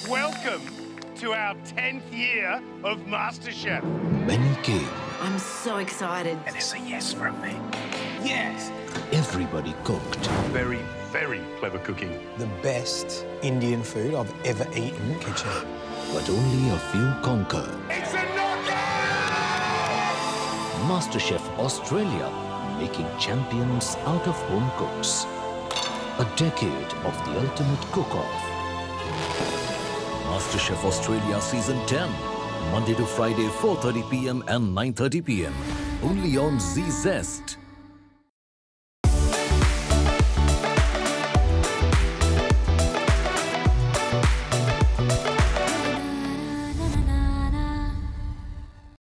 Welcome to our 10th year of MasterChef. Many came. I'm so excited. And it's a yes from me. Yes. Everybody cooked. Very, very clever cooking. The best Indian food I've ever eaten in the kitchen. But only a few conquered. It's a knockout! MasterChef Australia, making champions out of home cooks. A decade of the ultimate cook-off. MasterChef Australia Season 10. Monday to Friday, 4:30 p.m. and 9:30 p.m. Only on Zee Zest.